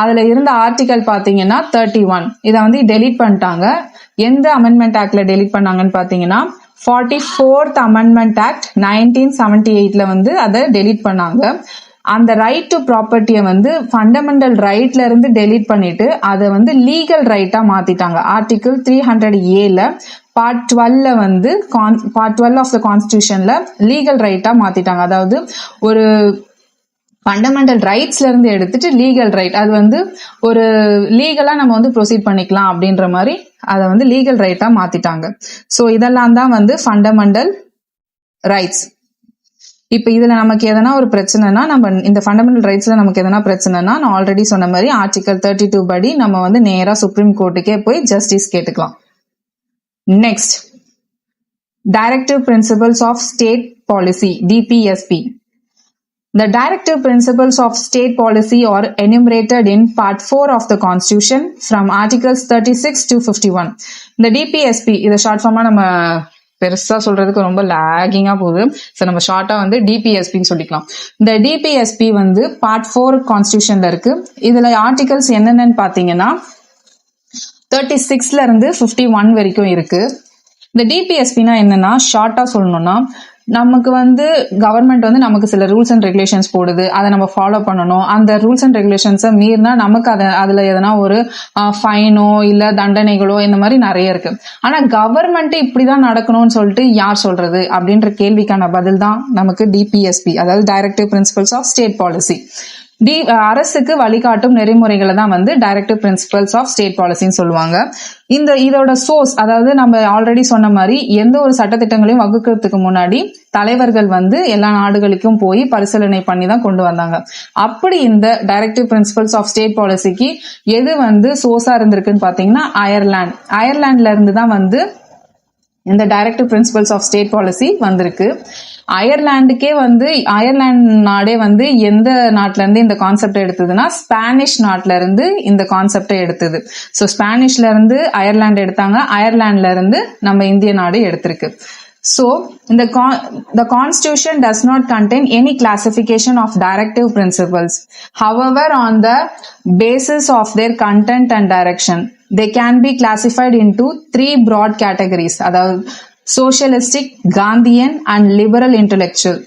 அதுல இருந்த ஆர்டிகல் பாத்தீங்கன்னா 31, இதை வந்து டெலீட் பண்ணிட்டாங்க. எந்த அமெண்ட்மெண்ட் ஆக்ட்ல டெலீட் பண்ணாங்கன்னு பாத்தீங்கன்னா 44th அமெண்ட்மெண்ட் ஆக்ட் 1978ல வந்து அதை டெலீட் பண்ணாங்க. அந்த ரைட் டு ப்ராப்பர்ட்டியை வந்து ஃபண்டமெண்டல் ரைட்ல இருந்து டெலீட் பண்ணிட்டு அதை வந்து லீகல் ரைட்டா மாத்திட்டாங்க. ஆர்டிகிள் 300A பார்ட் 12ல வந்து பார்ட் 12 ஆஃப் த கான்ஸ்டிடியூஷன்ல லீகல் ரைட்டா மாத்திட்டாங்க. அதாவது ஒரு ஃபண்டமெண்டல் ரைட்ஸ்ல இருந்து எடுத்துட்டு லீகல் ரைட், அது வந்து ஒரு லீகலா நம்ம வந்து ப்ரொசீட் பண்ணிக்கலாம் அப்படின்ற மாதிரி அதை வந்து லீகல் ரைட்டா மாத்திட்டாங்க. ஸோ இதெல்லாம் தான் வந்து ஃபண்டமெண்டல் ரைட்ஸ். இப்ப இதுல நமக்கு எதனா ஒரு பிரச்சனைனா, நம்ம இந்த ஃபண்டமெண்டல் ரைட்ஸ்ல நமக்கு எதனா பிரச்சனைனா, நான் ஆல்ரெடி சொன்ன மாதிரி ஆர்டிகல் 32 படி நம்ம வந்து நேரா சுப்ரீம் கோர்ட்டுக்கே போய் ஜஸ்டிஸ் கேட்டுக்கலாம். Next, directive principles of state policy, DPSP. The directive principles of state policy are enumerated in Part 4 of the Constitution from Articles 36 to 51. இந்த DPSP, இதை ஷார்ட் ஃபார்மா நம்ம பெருசா சொல்றதுக்கு ரொம்ப லாகிங்கா போகுது. ஸோ நம்ம ஷார்ட்டா வந்து DPSPன்னு சொல்லிக்கலாம். இந்த DPSP வந்து பார்ட் 4 கான்ஸ்டிடியூஷன்ல இருக்கு. இதுல ஆர்டிகல்ஸ் என்னென்னு பாத்தீங்கன்னா 36ல இருந்து 51 வரைக்கும் இருக்கு. இந்த DPSPனா என்னன்னா, ஷார்ட்டா சொல்லணும்னா, நமக்கு வந்து கவர்மெண்ட் வந்து நமக்கு சில ரூல்ஸ் அண்ட் ரெகுலேஷன்ஸ் போடுது, அதை நம்ம ஃபாலோ பண்ணணும். அந்த ரூல்ஸ் அண்ட் ரெகுலேஷன்ஸை மீறினா நமக்கு அதுல எதனா ஒரு ஃபைனோ இல்ல தண்டனைகளோ இந்த மாதிரி நிறைய இருக்கு. ஆனா கவர்மெண்ட் இப்படிதான் நடக்கணும்னு சொல்லிட்டு யார் சொல்றது அப்படின்ற கேள்விக்கான பதில் தான் நமக்கு DPSP, அதாவது directive principles of state policy. அரசுக்கு வழிகாட்டும் நெறிமுறைகளை தான் வந்து டைரக்டிவ் பிரின்சிபல்ஸ் ஆஃப் ஸ்டேட் பாலிசின்னு சொல்லுவாங்க. இதோட சோர்ஸ், அதாவது நம்ம ஆல்ரெடி சொன்ன மாதிரி எந்த ஒரு சட்டத்திட்டங்களையும் வகுக்கிறதுக்கு முன்னாடி தலைவர்கள் வந்து எல்லா நாடுகளுக்கும் போய் பரிசீலனை பண்ணி தான் கொண்டு வந்தாங்க. அப்படி இந்த டைரக்டிவ் பிரின்சிபல்ஸ் ஆஃப் ஸ்டேட் பாலிசிக்கு எது வந்து சோர்ஸா இருந்திருக்குன்னு பாத்தீங்கன்னா அயர்லாண்ட்ல இருந்து தான் வந்து இந்த directive principles of state policy வந்திருக்கு. அயர்லாண்டுக்கே வந்து அயர்லாந்து நாடே வந்து எந்த நாட்டுல இருந்து இந்த கான்செப்ட் எடுத்ததுன்னா ஸ்பானிஷ் நாட்டுல இருந்து இந்த கான்செப்டை எடுத்தது. ஸோ ஸ்பானிஷ்ல இருந்து அயர்லாந்து எடுத்தாங்க, அயர்லாந்துல இருந்து நம்ம இந்திய நாடு எடுத்திருக்கு. So, the Constitution does not contain any classification of directive principles. However, on the basis of their content and direction, they can be classified into 3 broad categories. அதாவது socialistic, Gandhian and liberal intellectual.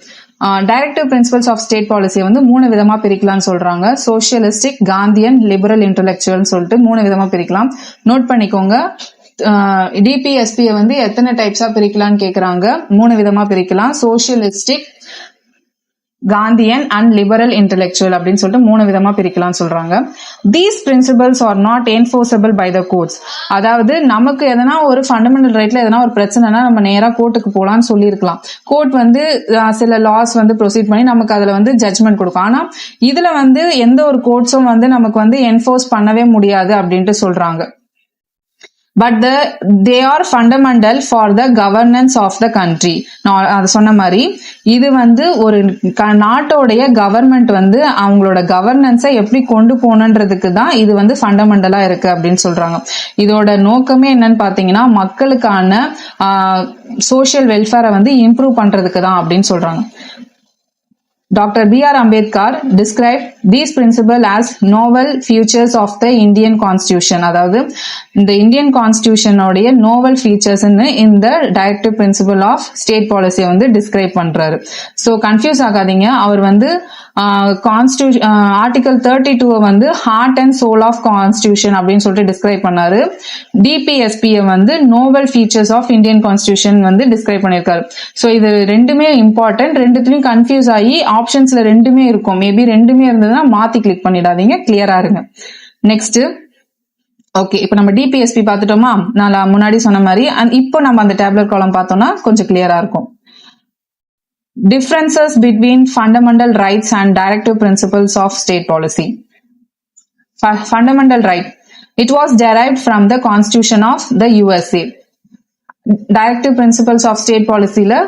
Directive principles of state பாலிசியை வந்து 3 விதமா பிரிக்கலாம்னு சொல்றாங்க. Socialistic, Gandhian, liberal intellectual சொல்லிட்டு 3 விதமா பிரிக்கலாம். Note பண்ணிக்கோங்க. DPSP வந்து எத்தனை டைப்ஸா பிரிக்கலாம்னு கேக்குறாங்க. 3 விதமா பிரிக்கலாம். Socialistic, Gandhian and liberal intellectual அப்படின்னு சொல்லிட்டு 3 விதமா பிரிக்கலாம்னு சொல்றாங்க. These principles are not enforceable by the courts. அதாவது நமக்கு எதனா ஒரு ஃபண்டமெண்டல் ரைட்ல எதனா ஒரு பிரச்சனைனா நம்ம நேரா கோர்ட்டுக்கு போலான்னு சொல்லியிருக்கலாம். கோர்ட் வந்து சில லாஸ் வந்து ப்ரொசீட் பண்ணி நமக்கு அதுல வந்து ஜட்ஜ்மெண்ட் கொடுக்கும். ஆனா இதுல வந்து எந்த ஒரு கோர்ட்ஸும் வந்து நமக்கு வந்து என்ஃபோர்ஸ் பண்ணவே முடியாது அப்படின்ட்டு சொல்றாங்க. But they are fundamental for the governance of the country. நான் அது சொன்ன மாதிரி இது வந்து ஒரு நாட்டோடைய கவர்மெண்ட் வந்து அவங்களோட கவர்னன்ஸை எப்படி கொண்டு போகணுன்றதுக்கு தான் இது வந்து ஃபண்டமெண்டலா இருக்கு அப்படின்னு சொல்றாங்க. இதோட நோக்கமே என்னன்னு பாத்தீங்கன்னா மக்களுக்கான சோஷியல் வெல்ஃபேரை வந்து இம்ப்ரூவ் பண்றதுக்கு தான் அப்படின்னு சொல்றாங்க. Dr. B.R. Ambedkar described these principles as novel features of the Indian Constitution. அதாவது இந்த இந்தியன் கான்ஸ்டிடியூஷனோடைய novel features இந்த directive principle of state policy வந்து describe பண்றாரு. ஸோ கன்ஃபியூஸ் ஆகாதீங்க. அவர் வந்து ஆர்டிகல் 32 வந்து heart and soul of constitution அப்படின்னு சொல்லிட்டு டிஸ்கிரைப் பண்ணாரு. டிபிஎஸ்பியை வந்து novel features of Indian constitution வந்து டிஸ்கிரைப் பண்ணிருக்காரு. ஸோ இது ரெண்டுமே இம்பார்ட்டன்ட். ரெண்டுத்துலயும் கன்ஃபியூஸ் ஆகி ஆப்ஷன்ஸ்ல ரெண்டுமே இருக்கும். மேபி ரெண்டுமே இருந்ததுன்னா மாத்தி கிளிக் பண்ணிடாதீங்க, கிளியரா இருங்க. நெக்ஸ்ட் ஓகே, இப்போ நம்ம டிபிஎஸ்பி பார்த்துட்டோமா, நான் முன்னாடி சொன்ன மாதிரி. இப்போ நம்ம அந்த டேப்லெட் காலம் பார்த்தோம்னா கொஞ்சம் கிளியரா இருக்கும். Differences between fundamental rights and directive principles of state policy. Fundamental right. It was derived from the Constitution of the USA. Directive principles of state policy la,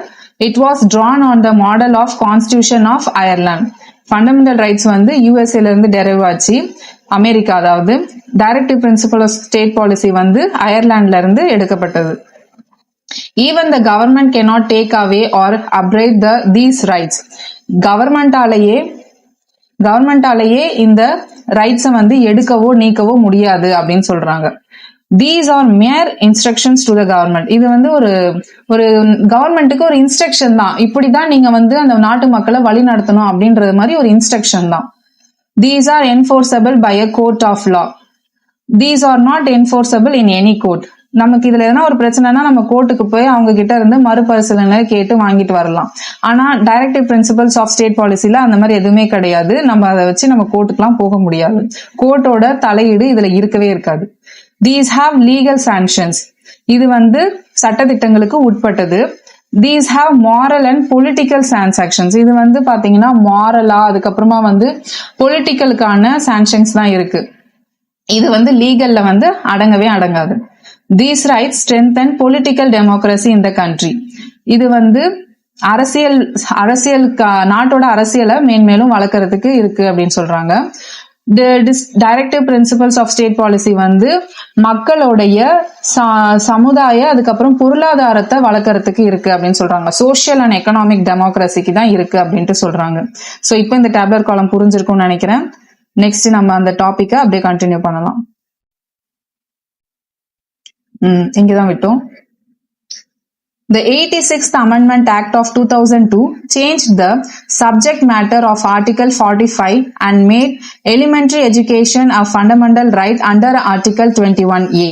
it was drawn on the model of Constitution of Ireland. Fundamental rights வந்து USA ல இருந்து derive ஆச்சு. America, அதாவது directive principle of state policy வந்து அயர்லாந்துல இருந்து எடுக்கப்பட்டது. Even the government cannot take away or abrogate these rights. கவர்மெண்டாலேயே இந்த rights வந்து எடுக்கவோ நீக்கவோ முடியாது அப்படின்னு சொல்றாங்க. These are mere instructions to the government. இது வந்து ஒரு கவர்மெண்ட்டுக்கு ஒரு இன்ஸ்ட்ரக்ஷன் தான். இப்படிதான் நீங்க வந்து அந்த நாட்டு மக்களை வழி நடத்தணும் அப்படின்றது மாதிரி ஒரு இன்ஸ்ட்ரக்ஷன் தான். These are enforceable by a court of law. These are not enforceable in any court. நமக்கு இதுல எதனா ஒரு பிரச்சனைனா நம்ம கோர்ட்டுக்கு போய் அவங்க கிட்ட இருந்து மறுபரிசீலனை கேட்டு வாங்கிட்டு வரலாம். ஆனா டைரக்டிவ் பிரின்சிபல்ஸ் ஆஃப் ஸ்டேட் பாலிசில அந்த மாதிரி எதுவுமே கிடையாது. நம்ம அதை வச்சு நம்ம கோர்ட்டுக்குலாம் போக முடியாது. கோர்ட்டோட தலையீடு இதுல இருக்கவே இருக்காது. These have legal sanctions. இது வந்து சட்டதிட்டங்களுக்கு உட்பட்டது. These have moral and political transactions. இது வந்து பாத்தீங்கன்னா மாரலா, அதுக்கப்புறமா வந்து பொலிட்டிக்கலுக்கான சாங்ஷன்ஸ் தான் இருக்கு. இது வந்து லீகல்ல வந்து அடங்கவே அடங்காது. These rights strengthen political democracy in the country. இது வந்து அரசியல் நாட்டோட அரசியலை மேன்மேலும் வளர்க்கறதுக்கு இருக்கு அப்படின்னு சொல்றாங்க. Directive principles of state policy வந்து மக்களுடைய சமுதாய அதுக்கப்புறம் பொருளாதாரத்தை வளர்க்கறதுக்கு இருக்கு அப்படின்னு சொல்றாங்க. சோசியல் அண்ட் எக்கனாமிக் டெமோக்ரஸிக்கு தான் இருக்கு அப்படின்ட்டு சொல்றாங்க. ஸோ இப்போ இந்த டேப்லெட் காலம் புரிஞ்சிருக்கும்னு நினைக்கிறேன். நெக்ஸ்ட் நம்ம அந்த டாபிக்கை அப்படியே கண்டினியூ பண்ணலாம். இங்கதான் விட்டோம். The 86th Amendment Act of 2002 changed the subject matter of Article 45 and made elementary education a fundamental right under Article 21A.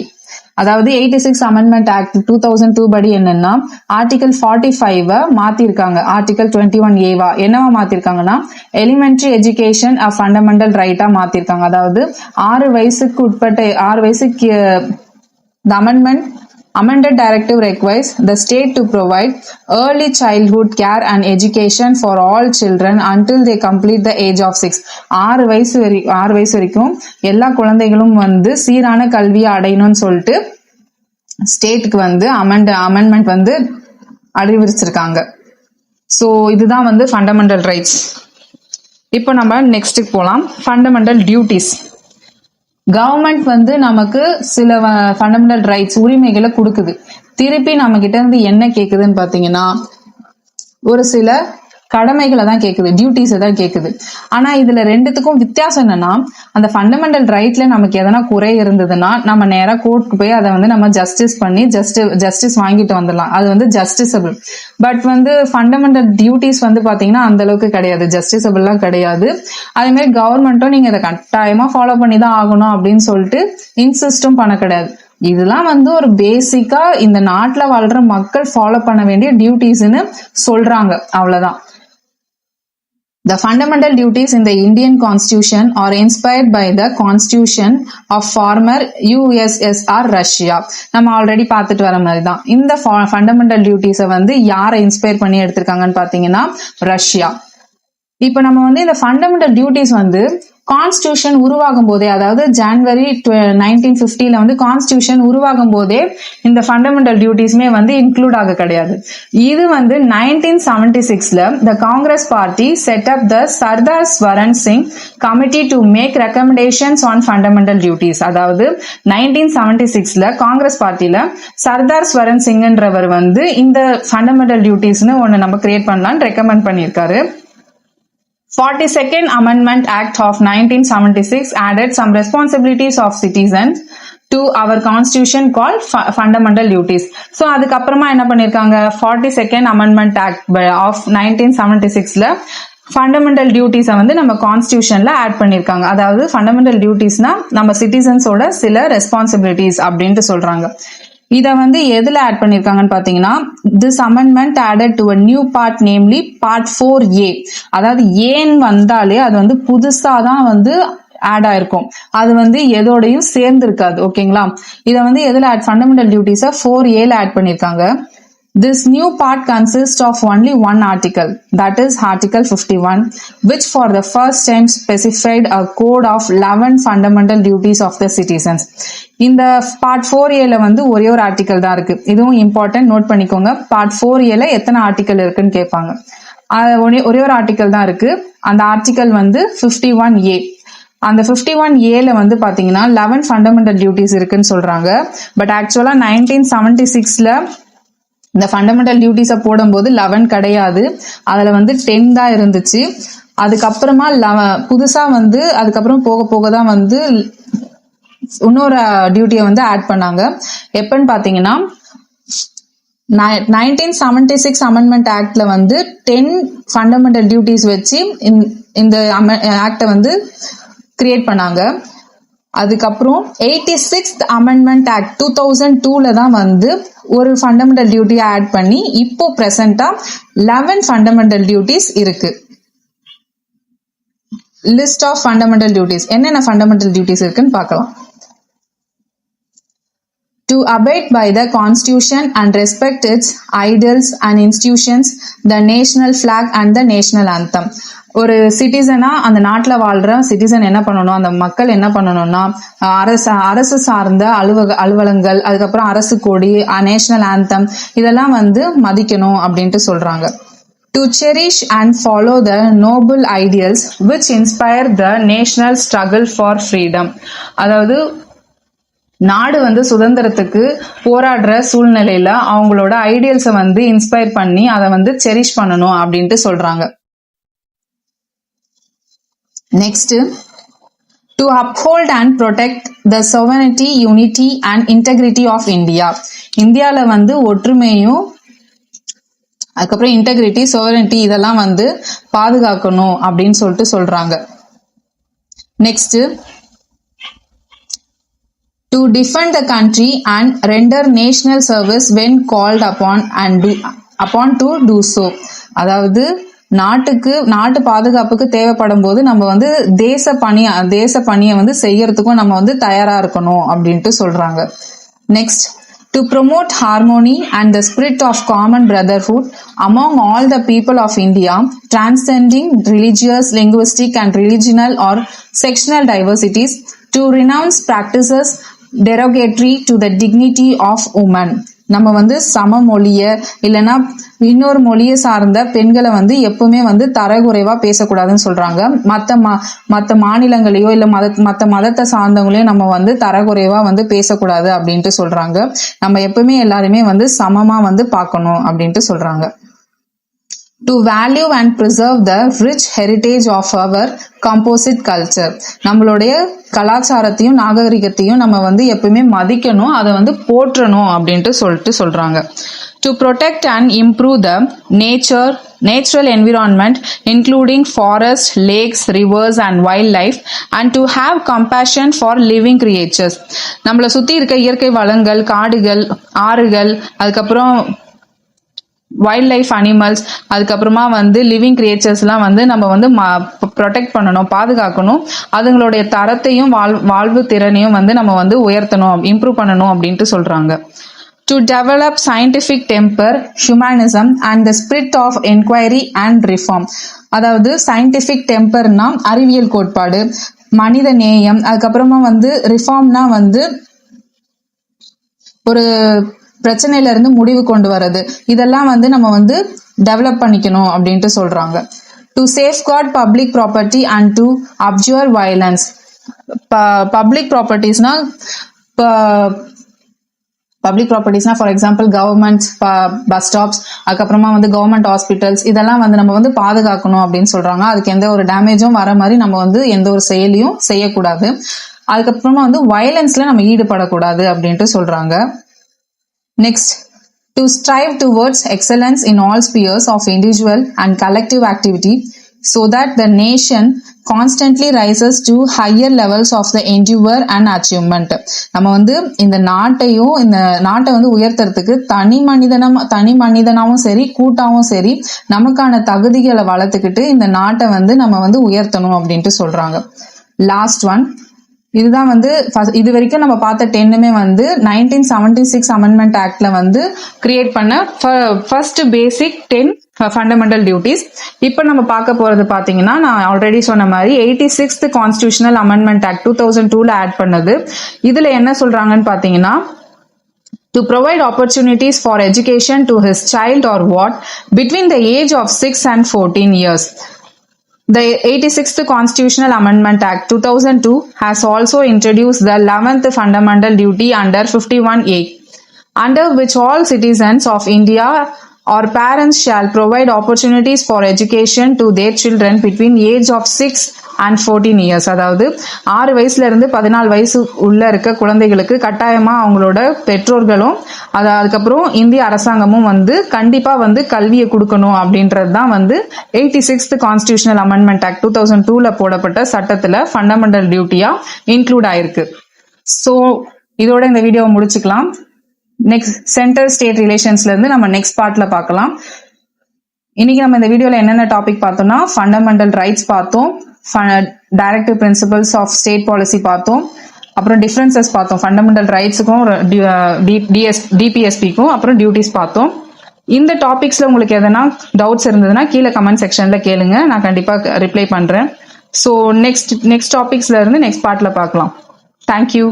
அதாவது 86 Amendment Act 2002 படி என்னன்னா ஆர்டிகல் 45 மாத்திருக்காங்க. ஆர்டிகல் 21A என்னவா மாத்திருக்காங்கன்னா எலிமெண்டரி எஜுகேஷன் அ ஃபண்டமெண்டல் ரைட்டா மாத்திருக்காங்க. அதாவது 6 வயசுக்கு the amended directive requires the state to provide early childhood care and education for all children until they complete the age of 6. 6 வயசு வரைக்கும் எல்லா குழந்தைகளும் வந்து சீரான கல்வியை அடையணும்னு சொல்லிட்டு ஸ்டேட்டுக்கு வந்து அமெண்ட்மெண்ட் வந்து அறிவிச்சிருக்காங்க. ஸோ இதுதான் வந்து ஃபண்டமெண்டல் ரைட்ஸ். இப்போ நம்ம நெக்ஸ்ட்டுக்கு போகலாம். Fundamental duties. கவர்மெண்ட் வந்து நமக்கு சில ஃபண்டமெண்டல் ரைட்ஸ் உரிமைகளை கொடுக்குது. திருப்பி நம்ம கிட்ட இருந்து என்ன கேக்குதுன்னு பாத்தீங்கன்னா ஒரு சில கடமைகளை தான் கேக்குது, டியூட்டிஸை தான் கேக்குது. ஆனா இதுல ரெண்டுத்துக்கும் வித்தியாசம் என்னன்னா அந்த ஃபண்டமெண்டல் ரைட்ல நமக்கு எதனா குறை இருந்ததுன்னா நம்ம நேரா கோர்ட்டுக்கு போய் அதை வந்து நம்ம ஜஸ்டிஸ் பண்ணி ஜஸ்டிஸ் வாங்கிட்டு வந்துடலாம். அது வந்து ஜஸ்டிசபிள். பட் வந்து ஃபண்டமெண்டல் டியூட்டிஸ் வந்து பாத்தீங்கன்னா அந்த அளவுக்கு கிடையாது, ஜஸ்டிசபிள்லாம் கிடையாது. அதே மாதிரி கவர்மெண்ட்டும் நீங்க இதை கட்டாயமா ஃபாலோ பண்ணி தான் ஆகணும் அப்படின்னு சொல்லிட்டு இன்சிஸ்டும் பண்ண கிடையாது. இதெல்லாம் வந்து ஒரு பேசிக்கா இந்த நாட்டுல வாழ்ற மக்கள் ஃபாலோ பண்ண வேண்டிய டியூட்டிஸ்ன்னு சொல்றாங்க, அவ்வளவுதான். The fundamental duties in the Indian Constitution are inspired by the Constitution of former USSR Russia. நம்ம ஆல்ரெடி பார்த்துட்டு வர மாதிரி தான் இந்த ஃபண்டமெண்டல் டியூட்டிஸை வந்து யாரை இன்ஸ்பயர் பண்ணி எடுத்திருக்காங்கன்னு பாத்தீங்கன்னா ரஷ்யா. இப்ப நம்ம வந்து இந்த ஃபண்டமெண்டல் டியூட்டிஸ் வந்து கான்ஸ்டியூஷன் உருவாகும் போதே, அதாவது ஜனவரி 1950 வந்து கான்ஸ்டியூஷன் உருவாகும் போதே இந்த ஃபண்டமெண்டல் டியூட்டிஸ்மே வந்து இன்க்ளூட் ஆக கிடையாது. இது வந்து 1976 the Congress party set up the Sardar Swaran Singh committee to make recommendations on fundamental duties. அதாவது 1976 காங்கிரஸ் பார்ட்டில சர்தார் ஸ்வரன் சிங்ன்றவர் வந்து இந்த ஃபண்டமெண்டல் டியூட்டிஸ்னு ஒன்னு நம்ம கிரியேட் பண்ணலாம்னு ரெக்கமெண்ட் பண்ணியிருக்காரு. 42nd Amendment Act of 1976 added some responsibilities of citizens to our constitution called fundamental duties. So அதுக்கப்புறமா என்ன பண்ணிருக்காங்க, 42nd Amendment Act of 1976ல ஃபண்டமெண்டல் டியூட்டிஸை வந்து நம்ம கான்ஸ்டியூஷன்ல ஆட் பண்ணிருக்காங்க. அதாவது ஃபண்டமெண்டல் டியூட்டிஸ்னா நம்ம சிட்டிசன்ஸோட சில ரெஸ்பான்சிபிலிட்டிஸ் அப்படின்ட்டு சொல்றாங்க. இத வந்து எதுல ஆட் பண்ணிருக்காங்கன்னு பாத்தீங்கன்னா, this amendment added to a new part namely part 4A. அதாவது ஏன் வந்தாலே அது வந்து புதுசா தான் வந்து ஆட் ஆயிருக்கும், அது வந்து எதோடையும் சேர்ந்து இருக்காது. ஓகேங்களா, இத வந்து எதுல ஆட், ஃபண்டமெண்டல் டியூட்டிஸ 4Aல ஆட் பண்ணிருக்காங்க. This new part consists of only one article, that is Article 51, which for the first time specified a code of 11 fundamental duties of the citizens. இந்த பார்ட் 4Aல வந்து ஒரே ஒரு ஆர்டிகல் தான் இருக்கு. இதுவும் இம்பார்ட்டன்ட், நோட் பண்ணிக்கோங்க. Part 4Aல எத்தனை ஆர்டிகல் இருக்குன்னு கேட்பாங்க. ஒரே ஒரு ஆர்டிகல் தான் இருக்கு. அந்த ஆர்டிகல் வந்து 51A. அந்த 51Aல வந்து பாத்தீங்கன்னா 11 ஃபண்டமெண்டல் டியூட்டிஸ் இருக்குன்னு சொல்றாங்க. பட் ஆக்சுவலா 1976ல இந்த ஃபண்டமெண்டல் டியூட்டிஸை போடும்போது 11 கிடையாது, அதுல வந்து 10 தான் இருந்துச்சு. அதுக்கப்புறமா புதுசா வந்து அதுக்கப்புறம் போக போக தான் வந்து இன்னொரு டியூட்டியை வந்து ஆட் பண்ணாங்க. எப்பன்னு பாத்தீங்கன்னா 1976 அமெண்ட்மெண்ட் ஆக்ட்ல வந்து 10 ஃபண்டமெண்டல் டியூட்டிஸ் வச்சு இந்த ஆக்டை வந்து கிரியேட் பண்ணாங்க. அதுக்கப்புறம் 86th அமெண்ட்மெண்ட் ஆக்ட் 2002ல தான் வந்து ஒரு ஃபண்டமெண்டல் டியூட்டியை ஆட் பண்ணி இப்போ பிரசன்டா 11 ஃபண்டமெண்டல் டியூட்டிஸ் இருக்கு. லிஸ்ட் ஆஃப் ஃபண்டமெண்டல் டியூட்டிஸ், என்னென்ன ஃபண்டமெண்டல் டியூட்டிஸ் இருக்குன்னு பார்க்கலாம். To abide by the Constitution and respect its ideals and institutions, the national flag and the national anthem. ஒரு சிட்டிசனா அந்த நாட்டுல வாழ்ற சிட்டிசன் என்ன பண்ணணும், அந்த மக்கள் என்ன பண்ணணும்னா அரசு சார்ந்த அலுவலங்கள், அதுக்கப்புறம் அரசு கொடி, நேஷனல் ஆந்தம் இதெல்லாம் வந்து மதிக்கணும் அப்படின்ட்டு சொல்றாங்க. To cherish and follow the noble ideals which inspire the national struggle for freedom. அதாவது நாடு வந்து சுதந்திரத்துக்கு போராடுற சூழ்நிலையில அவங்களோட ஐடியல்ஸை வந்து இன்ஸ்பயர் பண்ணி அதை வந்து செரிஷ் பண்ணணும் அப்படின்ட்டு சொல்றாங்க. Next, to uphold and protect the sovereignty, unity and integrity of India. இந்தியால வந்து ஒற்றுமையும் அதுக்கப்புறம் இன்டெகிரிட்டி, sovereignty இதெல்லாம் வந்து பாதுகாக்கணும் அப்படின்னு சொல்லிட்டு சொல்றாங்க. Next, to defend the country and render national service when called upon to do so. அதாவது நாட்டு பாதுகாப்புக்கு தேவைப்படும் போது நம்ம வந்து தேச பணியை வந்து செய்யறதுக்கும் நம்ம வந்து தயாரா இருக்கணும் அப்படின்ட்டு சொல்றாங்க. Next, to promote harmony and the spirit of common brotherhood among all the people of India, transcending religious, linguistic and regional or sectional diversities, to renounce practices derogatory to the dignity of women. நம்ம வந்து சம மொழிய இல்லைன்னா இன்னொரு மொழியை சார்ந்த பெண்களை வந்து எப்பவுமே வந்து தரக்குறைவா பேசக்கூடாதுன்னு சொல்றாங்க. மத்த மாநிலங்களையோ இல்ல மத்த மதத்தை சார்ந்தவங்களையும் நம்ம வந்து தரக்குறைவா வந்து பேசக்கூடாது அப்படின்ட்டு சொல்றாங்க. நம்ம எப்பவுமே எல்லாருமே வந்து சமமா வந்து பார்க்கணும் அப்படின்ட்டு சொல்றாங்க. To value and preserve the rich heritage of our composite culture. நம்மளுடைய கலாச்சாரத்தையும் நாகரிகத்தையும் நம்ம வந்து எப்பவுமே மதிக்கணும், அதை வந்து போற்றணும் அப்படின்ட்டு சொல்றாங்க. To protect and improve the natural environment including forests, lakes, rivers and wildlife, and to have compassion for living creatures. நம்மளை சுத்தி இருக்க இயற்கை வளங்கள், காடுகள், ஆறுகள், அதுக்கப்புறம் வைல்ட் லைஃப் அனிமல்ஸ், அதுக்கப்புறமா வந்து லிவிங் கிரியேச்சர்ஸ்லாம் வந்து நம்ம வந்து ப்ரொடெக்ட் பண்ணணும், பாதுகாக்கணும். அதுங்களுடைய தரத்தையும் வாழ்வு திறனையும் வந்து நம்ம வந்து உயர்த்தணும், இம்ப்ரூவ் பண்ணணும் அப்படின்ட்டு சொல்றாங்க. To develop scientific temper, humanism and the spirit of inquiry and reform. அதாவது scientific temperனா அறிவியல் கோட்பாடு, மனித நேயம், அதுக்கப்புறமா வந்து ரிஃபார்ம்னா வந்து ஒரு பிரச்சனையில இருந்து முடிவு கொண்டு வர்றது, இதெல்லாம் வந்து நம்ம வந்து டெவலப் பண்ணிக்கணும் அப்படின்ட்டு சொல்றாங்க. To safeguard public property and to abjure violence. Public ப்ராப்பர்ட்டிஸ்னா பப்ளிக் ப்ராப்பர்ட்டிஸ்னா for example government bus stops, அதுக்கப்புறமா வந்து கவர்மெண்ட் ஹாஸ்பிட்டல்ஸ், இதெல்லாம் வந்து நம்ம வந்து பாதுகாக்கணும் அப்படின்னு சொல்றாங்க. அதுக்கு எந்த ஒரு டேமேஜும் வர மாதிரி நம்ம வந்து எந்த ஒரு செயலியும் செய்யக்கூடாது. அதுக்கப்புறமா வந்து வயலன்ஸ்ல நம்ம ஈடுபடக்கூடாது அப்படின்ட்டு சொல்றாங்க. Next, to strive towards excellence in all spheres of individual and collective activity so that the nation constantly rises to higher levels of the endeavor and achievement. நம்ம வந்து இந்த நாட்டை வந்து உயர்த்துறதுக்கு தனி மனிதனாவும் சரி கூட்டாவும் சரி நமக்கான தகுதிகளை வளர்த்துக்கிட்டு இந்த நாட்டை வந்து நம்ம வந்து உயர்த்தணும் அப்படின்ட்டு சொல்றாங்க. லாஸ்ட் ஒன், இதுதான் வந்து இது வரைக்கும் நம்ம பார்த்த 10மே வந்து 1976 அமெண்ட்மெண்ட் ஆக்ட்ல வந்து கிரியேட் பண்ண ஃபர்ஸ்ட் பேசிக் 10 ஃபண்டமெண்டல் டியூட்டிஸ். இப்போ நம்ம பார்க்க போறது பாத்தீங்கன்னா, நான் ஆல்ரெடி சொன்ன மாதிரி 86th கான்ஸ்டிடியூஷனல் அமெண்ட்மெண்ட் ஆக்ட் 2002ல ஆட் பண்ணது. இதுல என்ன சொல்றாங்கன்னு பாத்தீங்கன்னா, to provide opportunities for education to his child or what between the age of 6 and 14 years. The 86th Constitutional Amendment Act 2002 has also introduced the 11th fundamental duty under 51A, under which all citizens of India or parents shall provide opportunities for education to their children between age of 6 and 14 years. அதாவது 6 வயசுல இருந்து 14 வயசு உள்ள இருக்க குழந்தைகளுக்கு கட்டாயமா அவங்களோட பெற்றோர்களும் அதுக்கப்புறம் இந்திய அரசாங்கமும் வந்து கண்டிப்பா வந்து கல்வியை கொடுக்கணும் அப்படின்றது தான் வந்து 86th கான்ஸ்டிடியூஷனல் அமெண்ட்மெண்ட் ஆக்ட் 2002ல போடப்பட்ட சட்டத்துல ஃபண்டமெண்டல் டியூட்டியா இன்க்ளூட் ஆயிருக்கு. ஸோ இதோட இந்த வீடியோவை முடிச்சுக்கலாம். நெக்ஸ்ட் சென்டர் ஸ்டேட் ரிலேஷன்ஸ்ல இருந்து நம்ம நெக்ஸ்ட் பார்ட்ல பார்க்கலாம். இன்னைக்கு நம்ம இந்த வீடியோல என்னென்ன டாபிக் பார்த்தோம்னா, ஃபண்டமெண்டல் ரைட்ஸ் பார்த்தோம், directive principles of state policy பார்த்தோம், அப்புறம் டிஃபரன்சஸ் பார்த்தோம், ஃபண்டமெண்டல் ரைட்ஸுக்கும் டிபிஎஸ்பிக்கும், அப்புறம் டியூட்டிஸ் பார்த்தோம். இந்த டாபிக்ஸ்ல உங்களுக்கு எதனா டவுட்ஸ் இருந்ததுன்னா கீழே கமெண்ட் செக்ஷன்ல கேளுங்க, நான் கண்டிப்பா ரிப்ளை பண்றேன். ஸோ நெக்ஸ்ட் டாபிக்ஸ்ல இருந்து நெக்ஸ்ட் பார்ட்ல பார்க்கலாம். தேங்க்யூ.